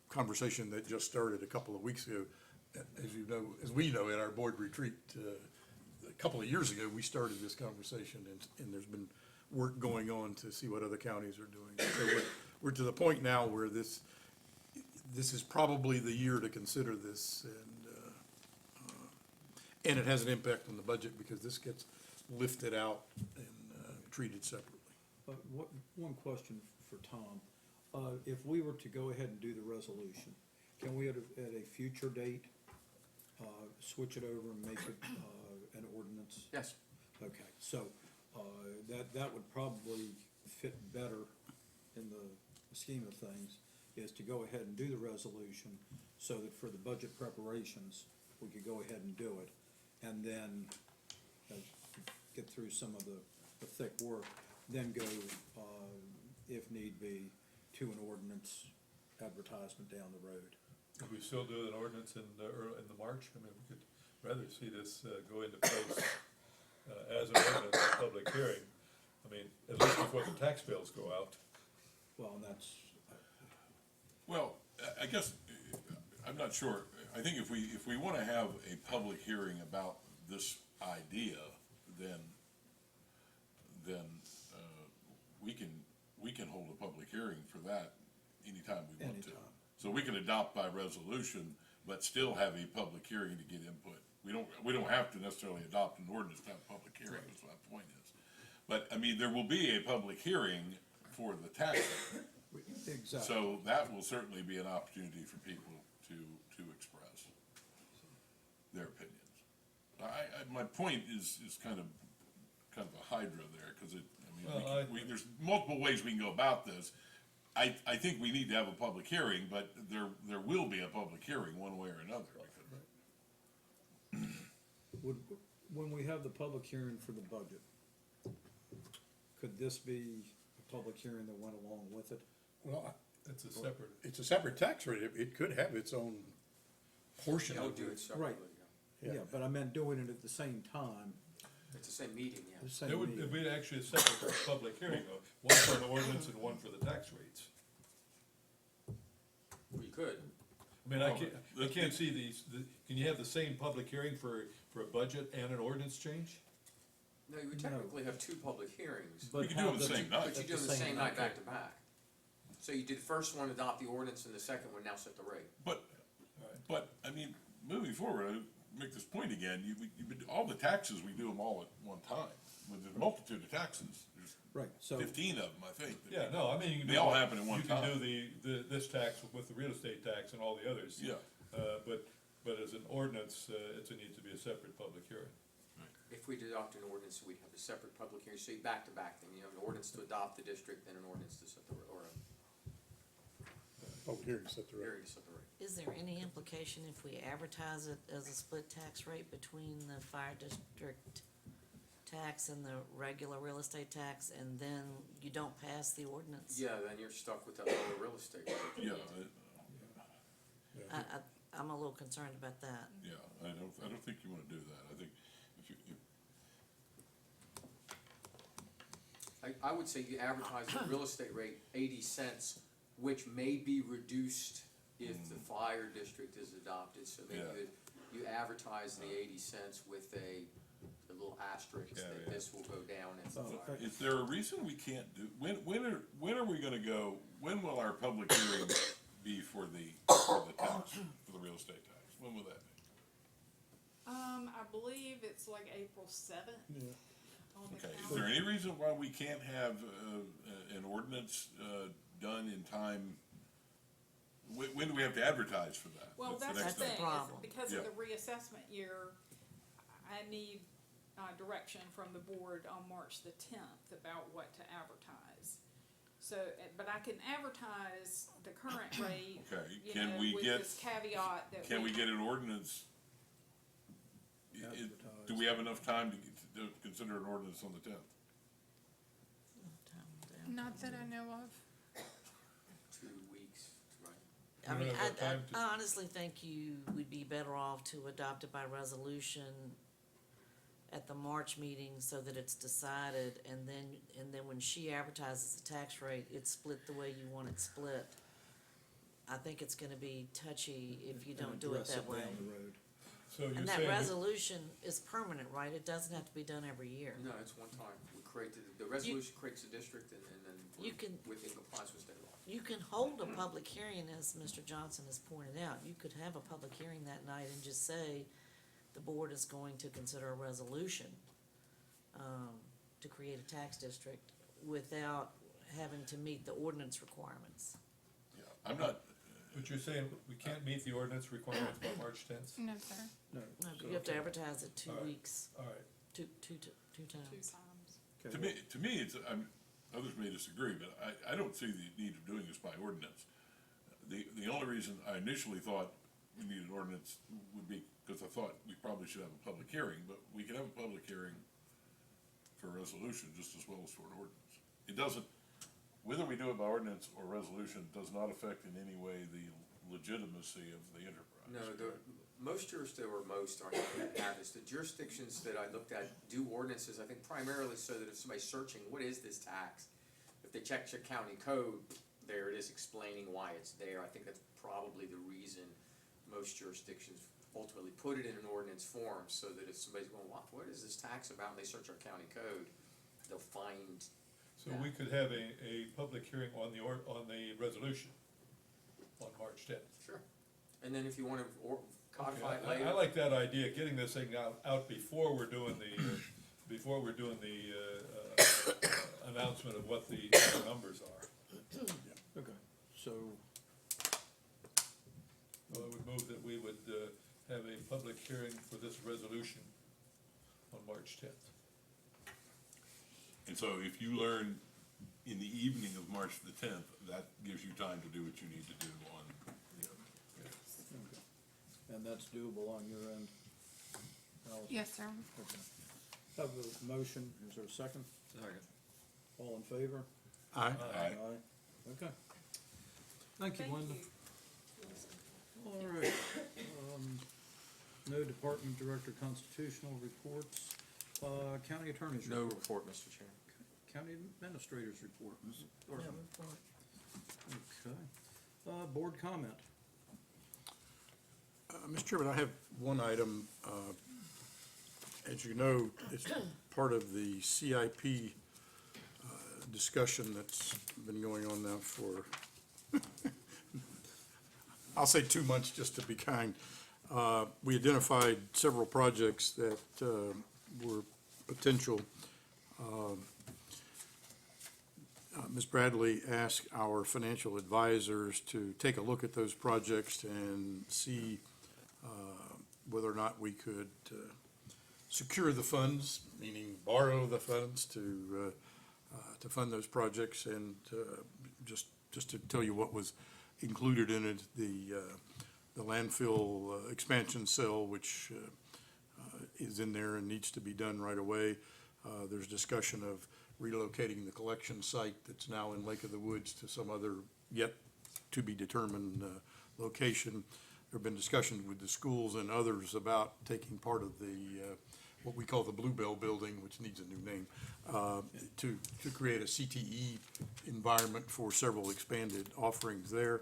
Speaker 4: conversation that just started a couple of weeks ago. As you know, as we know, at our board retreat, a couple of years ago, we started this conversation, and there's been work going on to see what other counties are doing. So we're to the point now where this is probably the year to consider this, and it has an impact on the budget because this gets lifted out and treated separately.
Speaker 1: One question for Tom. If we were to go ahead and do the resolution, can we at a future date, switch it over and make it, an ordinance?
Speaker 12: Yes.
Speaker 1: Okay, so, that would probably fit better in the scheme of things, is to go ahead and do the resolution so that for the budget preparations, we could go ahead and do it. And then, get through some of the thick work, then go, if need be, to an ordinance advertisement down the road.
Speaker 3: Could we still do an ordinance in the March? I mean, we could rather see this go into place as an ordinance, public hearing. I mean, at least before the tax bills go out.
Speaker 1: Well, and that's,
Speaker 2: Well, I guess, I'm not sure. I think if we want to have a public hearing about this idea, then we can hold a public hearing for that anytime we want to.
Speaker 1: Anytime.
Speaker 2: So we can adopt by resolution, but still have a public hearing to get input. We don't have to necessarily adopt an ordinance to have a public hearing, that's what my point is. But, I mean, there will be a public hearing for the tax rate.
Speaker 1: exactly.
Speaker 2: So that will certainly be an opportunity for people to express their opinions. My point is kind of a hydra there, because there's multiple ways we can go about this. I think we need to have a public hearing, but there will be a public hearing one way or another.
Speaker 1: When we have the public hearing for the budget, could this be a public hearing that went along with it?
Speaker 4: Well,
Speaker 3: It's a separate.
Speaker 4: it's a separate tax rate. It could have its own portion
Speaker 12: I'll
Speaker 4: of
Speaker 12: do
Speaker 4: it.
Speaker 12: it separately.
Speaker 1: Yeah, but I meant doing it at the same time,
Speaker 12: It's the same meeting,
Speaker 1: the
Speaker 12: yeah.
Speaker 1: same
Speaker 3: It would
Speaker 1: meeting.
Speaker 3: be actually a separate public hearing, though, one for an ordinance and one for the tax rates.
Speaker 12: We could.
Speaker 3: I mean, I can't see can you have the same public hearing for a budget and an ordinance change?
Speaker 12: No, you would technically have two public hearings,
Speaker 1: But
Speaker 2: We could do
Speaker 1: have
Speaker 2: it the same night.
Speaker 12: but you do them the same night, back to back. So you do the first one, adopt the ordinance, and the second one, now set the rate.
Speaker 2: But, I mean, moving forward, I make this point again, all the taxes, we do them all at one time. With a multitude of taxes,
Speaker 1: Right, so,
Speaker 2: there's 15 of them, I think.
Speaker 3: Yeah, no, I mean, you can do.
Speaker 2: They all happen at one
Speaker 3: You can
Speaker 2: time.
Speaker 3: do this tax with the real estate tax and all the others.
Speaker 2: Yeah.
Speaker 3: But as an ordinance, it needs to be a separate public hearing.
Speaker 12: If we adopt an ordinance, we'd have a separate public hearing, so you back to back, then you have an ordinance to adopt the district, then an ordinance to set the, or a
Speaker 4: Public hearing set the rate.
Speaker 12: hearing to set the rate.
Speaker 10: Is there any implication if we advertise it as a split tax rate between the fire district tax and the regular real estate tax, and then you don't pass the ordinance?
Speaker 12: Yeah, then you're stuck with that lower real estate rate.
Speaker 2: Yeah,
Speaker 10: I'm a little concerned about that.
Speaker 2: yeah, I don't think you wanna do that. I think if you,
Speaker 14: I would say you advertise the real estate rate 80 cents, which may be reduced if the fire district is adopted, so maybe
Speaker 2: Yeah.
Speaker 14: you advertise the 80 cents with a little asterisk that
Speaker 2: Yeah.
Speaker 14: this will go down if the
Speaker 1: Oh,
Speaker 14: fire.
Speaker 2: Is there a reason we can't do, when are we gonna go, when will our public hearing be for the tax, for the real estate tax? When will that be?
Speaker 13: I believe it's like April seventh. On the
Speaker 2: Okay, is
Speaker 13: calendar.
Speaker 2: there any reason why we can't have, an ordinance, done in time? When do we have to advertise for that?
Speaker 13: Well, that's
Speaker 2: next
Speaker 13: the
Speaker 2: time?
Speaker 13: thing,
Speaker 10: problem.
Speaker 13: is because
Speaker 2: Yeah.
Speaker 13: of the reassessment year, I need, direction from the board on March the 10th about what to advertise. So, but I can advertise the current rate,
Speaker 2: Okay,
Speaker 13: you
Speaker 2: can
Speaker 13: know,
Speaker 2: we
Speaker 13: with
Speaker 2: get,
Speaker 13: this caveat that
Speaker 2: can we get an ordinance? Do we have enough time to consider an ordinance on the 10th?
Speaker 15: Not that I know of.
Speaker 14: 2 weeks, right?
Speaker 10: I
Speaker 3: We
Speaker 10: mean,
Speaker 3: don't have time to-
Speaker 10: I honestly think you would be better off to adopt it by resolution at the March meeting so that it's decided, and then when she advertises the tax rate, it's split the way you want it split. I think it's gonna be touchy if you don't do it
Speaker 1: Address
Speaker 10: that way.
Speaker 1: down the road.
Speaker 3: So you're
Speaker 10: And that
Speaker 3: saying,
Speaker 10: resolution is permanent, right? It doesn't have to be done every year.
Speaker 14: No, it's one time. We create, the resolution creates a district and then
Speaker 10: You
Speaker 14: we're
Speaker 10: can-
Speaker 14: within compliance with state law.
Speaker 10: You can hold a public hearing, as Mr. Johnson has pointed out. You could have a public hearing that night and just say, the board is going to consider a resolution to create a tax district without having to meet the ordinance requirements.
Speaker 2: Yeah, I'm not,
Speaker 3: but you're saying we can't meet the ordinance requirements by March 10th?
Speaker 15: No, sir.
Speaker 1: No.
Speaker 10: No,
Speaker 1: so-
Speaker 10: but you have to advertise it 2
Speaker 3: All right.
Speaker 10: weeks,
Speaker 3: All right,
Speaker 10: two
Speaker 13: two
Speaker 10: times.
Speaker 13: times.
Speaker 1: Okay,
Speaker 2: to me, it's, others may disagree, but I don't see the need of doing this by ordinance. The only reason I initially thought we needed an ordinance would be because I thought we probably should have a public hearing, but we can have a public hearing for a resolution just as well as for an ordinance. It doesn't, whether we do it by ordinance or resolution does not affect in any way the legitimacy of the enterprise.
Speaker 14: No, most jurisdictions, or most aren't gonna have this, the jurisdictions that I looked at do ordinances, I think primarily so that if somebody's searching, what is this tax? If they check your county code, there it is explaining why it's there. I think that's probably the reason most jurisdictions ultimately put it in an ordinance form, so that if somebody's going, what is this tax about, and they search our county code, they'll find.
Speaker 3: so we could have a public hearing on the resolution on March 10th.
Speaker 14: Sure. And then if you wanna codify it
Speaker 3: Okay,
Speaker 14: later.
Speaker 3: I like that idea, getting this thing out before we're doing the, announcement of what the numbers are.
Speaker 1: Okay, so,
Speaker 3: Well, I would move that we would, have a public hearing for this resolution on March 10th.
Speaker 2: And so if you learn in the evening of March the 10th, that gives you time to do what you need to do on,
Speaker 1: okay. And that's doable on your end? Allison?
Speaker 15: Yes, sir.
Speaker 1: Okay. Have a motion, is there a second?
Speaker 9: Second.
Speaker 1: All in favor?
Speaker 4: Aye.
Speaker 2: Aye.
Speaker 1: Okay. Thank you,
Speaker 13: Thank
Speaker 1: Linda.
Speaker 13: you.
Speaker 1: All right, no department director constitutional reports, county attorney's
Speaker 14: No
Speaker 1: report.
Speaker 14: report, Mr. Chairman.
Speaker 1: County administrator's report, Mrs. Thornton. Okay, board comment.
Speaker 4: Mr. Chairman, I have one item. As you know, it's part of the CIP discussion that's been going on now for, I'll say 2 months just to be kind. We identified several projects that were potential. Ms. Bradley asked our financial advisors to take a look at those projects and see whether or not we could secure the funds, meaning borrow the funds to fund those projects. And just to tell you what was included in it, the landfill expansion cell, which is in there and needs to be done right away. There's discussion of relocating the collection site that's now in Lake of the Woods to some other yet to be determined location. There have been discussions with the schools and others about taking part of the what we call the Bluebell Building, which needs a new name, to create a CTE environment for several expanded offerings there.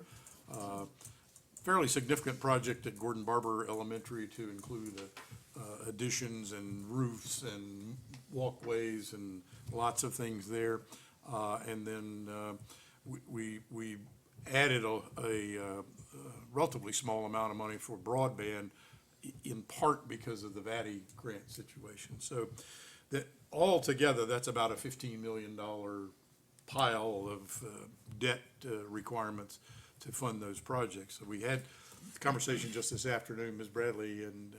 Speaker 4: Fairly significant project at Gordon Barber Elementary to include additions and roofs and walkways and lots of things there. And then we added a relatively small amount of money for broadband, in part because of the VATI grant situation. So that altogether, that's about a $15 million pile of debt requirements to fund those projects. So we had a conversation just this afternoon, Ms. Bradley and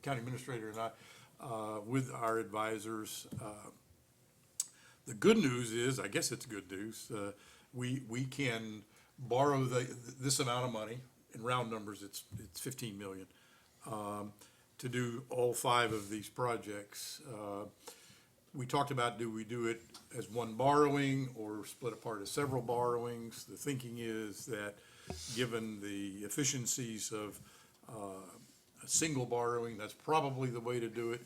Speaker 4: County Administrator and I, with our advisors. The good news is, I guess it's good news, we can borrow this amount of money. In round numbers, it's 15 million, to do all 5 of these projects. We talked about, do we do it as one borrowing or split apart as several borrowings? The thinking is that, given the efficiencies of a single borrowing, that's probably the way to do it.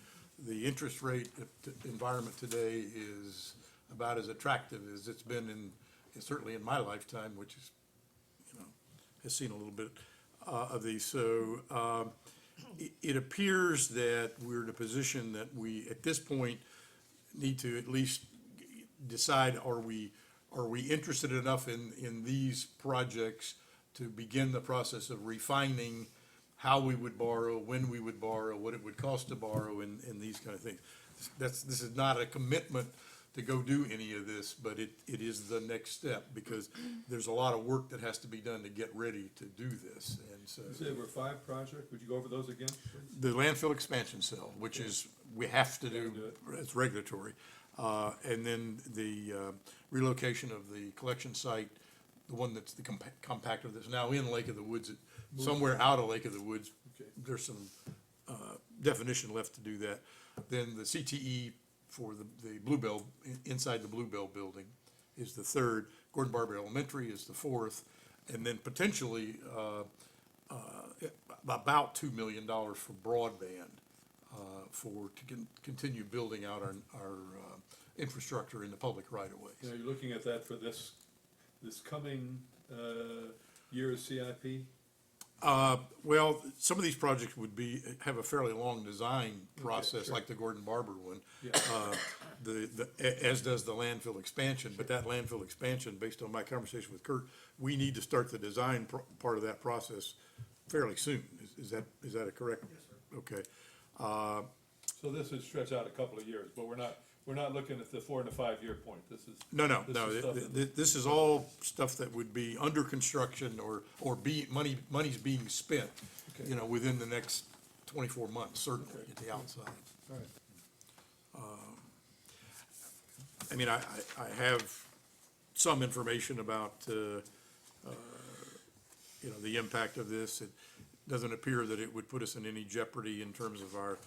Speaker 4: The interest rate environment today is about as attractive as it's been certainly in my lifetime, which is, has seen a little bit of these. So it appears that we're in a position that we, at this point, need to at least decide, are we interested enough in these projects to begin the process of refining how we would borrow, when we would borrow, what it would cost to borrow, and these kind of things. This is not a commitment to go do any of this, but it is the next step, because there's a lot of work that has to be done to get ready to do this. And so,
Speaker 3: You said there were 5 projects, would you go over those again, please?
Speaker 4: the landfill expansion cell, which is, we have to do, it's regulatory. And then the relocation of the collection site, the one that's the compactor that's now in Lake of the Woods, somewhere out of Lake of the Woods.
Speaker 3: Okay.
Speaker 4: There's some definition left to do that. Then the CTE for the Bluebell, inside the Bluebell building, is the 3rd. Gordon Barber Elementary is the 4th. And then potentially about $2 million for broadband, to continue building out our infrastructure in the public right of ways.
Speaker 3: Now, you're looking at that for this coming year's CIP?
Speaker 4: Well, some of these projects would have a fairly long design process,
Speaker 3: sure.
Speaker 4: like the Gordon Barber one.
Speaker 3: Yeah.
Speaker 4: As does the landfill expansion, but that landfill expansion, based on my conversation with Kurt, we need to start the design part of that process fairly soon. Is that a correct?
Speaker 7: Yes, sir.
Speaker 4: Okay.
Speaker 3: So this is stretched out a couple of years, but we're not looking at the 4 and the 5 year point. This is.
Speaker 4: No.
Speaker 3: This is stuff that-
Speaker 4: This is all stuff that would be under construction or money's being spent,
Speaker 3: Okay.
Speaker 4: within the next 24 months, certainly, at the outside.
Speaker 3: All right.
Speaker 4: I mean, I have some information about, the impact of this. It doesn't appear that it would put us in any jeopardy in terms of our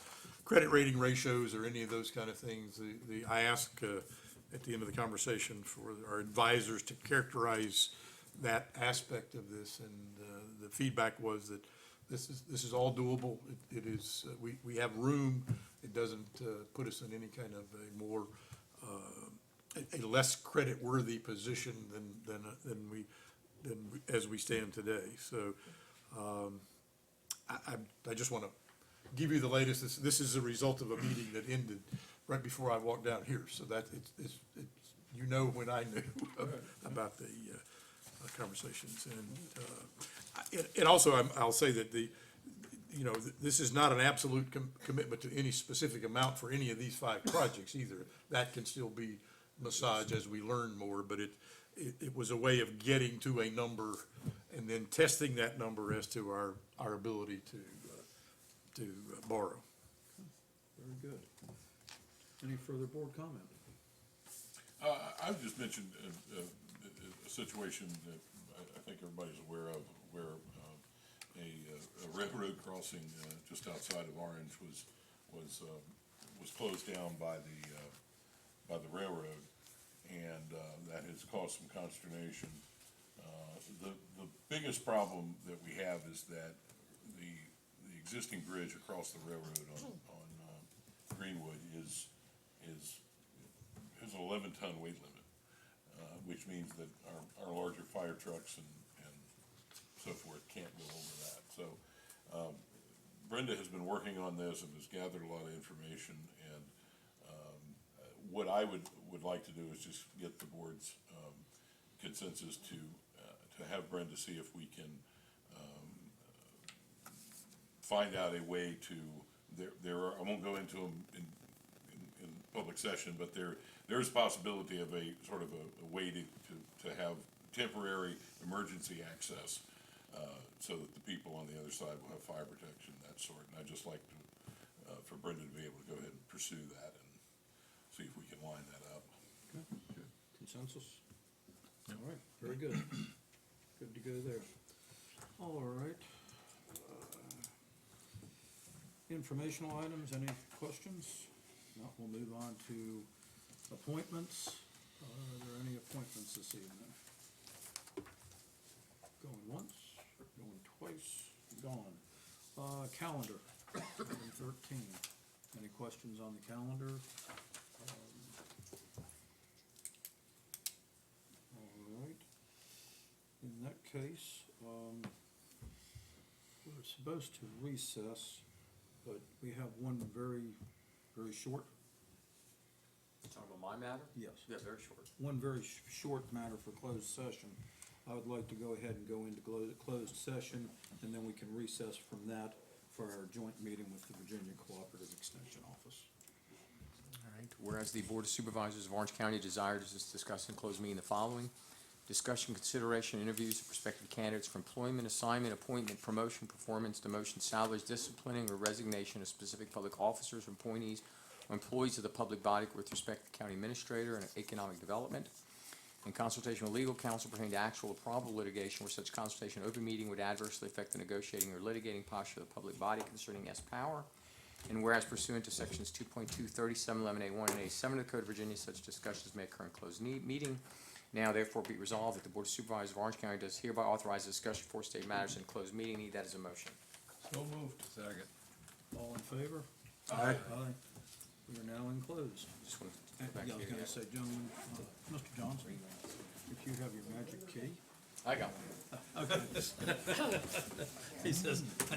Speaker 4: credit rating ratios or any of those kind of things. I asked at the end of the conversation for our advisors to characterize that aspect of this, and the feedback was that this is all doable. It is, we have room. It doesn't put us in any kind of a more a less credit-worthy position than as we stand today. So I just want to give you the latest. This is a result of a meeting that ended right before I walked down here. So that it's when I knew about the conversations, and also I'll say that this is not an absolute commitment to any specific amount for any of these 5 projects either. That can still be massaged as we learn more, but it was a way of getting to a number and then testing that number as to our ability to borrow.
Speaker 1: Very good. Any further board comment?
Speaker 2: I would just mention a situation that I think everybody's aware of, where a railroad crossing just outside of Orange was closed down by the railroad, and that has caused some consternation. The biggest problem that we have is that the existing bridge across the railroad on Greenwood is an 11-ton weight limit, which means that our larger fire trucks and so forth can't go over that. So Brenda has been working on this and has gathered a lot of information, and what I would like to do is just get the board's consensus to have Brenda see if we can find out a way to, I won't go into them in public session, but there's possibility of a sort of a way to have temporary emergency access, so that the people on the other side will have fire protection, that sort. And I'd just like to, for Brenda to be able to go ahead and pursue that and see if we can line that up.
Speaker 1: Okay, consensus? All right, very good. Good to go there. All right. Informational items, any questions? No, we'll move on to appointments. Are there any appointments this evening? Going once, going twice, gone. Calendar, item 13. Any questions on the calendar? All right. In that case, we're supposed to recess, but we have one very, very short.
Speaker 14: Talking about my matter?
Speaker 1: Yes.
Speaker 14: Yeah, very short.
Speaker 1: One very short matter for closed session. I would like to go ahead and go into closed session, and then we can recess from that for our joint meeting with the Virginia Cooperative Extension Office.
Speaker 14: All right. Whereas the Board of Supervisors of Orange County desires to discuss in closed meeting the following: discussion, consideration, interviews of prospective candidates for employment, assignment, appointment, promotion, performance, demotion, salaries, disciplining, or resignation of specific public officers, appointees, or employees of the public body with respect to county administrator and economic development. In consultation with legal counsel pertaining to actual or probable litigation where such consultation or open meeting would adversely affect the negotiating or litigating posture of the public body concerning S power. And whereas pursuant to sections 2.2, 37, 11A1, and A7 of the Code of Virginia, such discussions may occur in closed meeting. Now therefore be resolved that the Board of Supervisors of Orange County does hereby authorize the discussion of state matters in closed meeting. Need that as a motion.
Speaker 3: So moved.
Speaker 9: Second.
Speaker 1: All in favor?
Speaker 4: Aye.
Speaker 1: Aye. We are now in closed.
Speaker 14: Just want to
Speaker 1: Yeah,
Speaker 14: go back
Speaker 1: I was
Speaker 14: here.
Speaker 1: gonna say, gentlemen, Mr. Johnson, if you have your magic key.
Speaker 14: I got one.
Speaker 1: Okay. He says,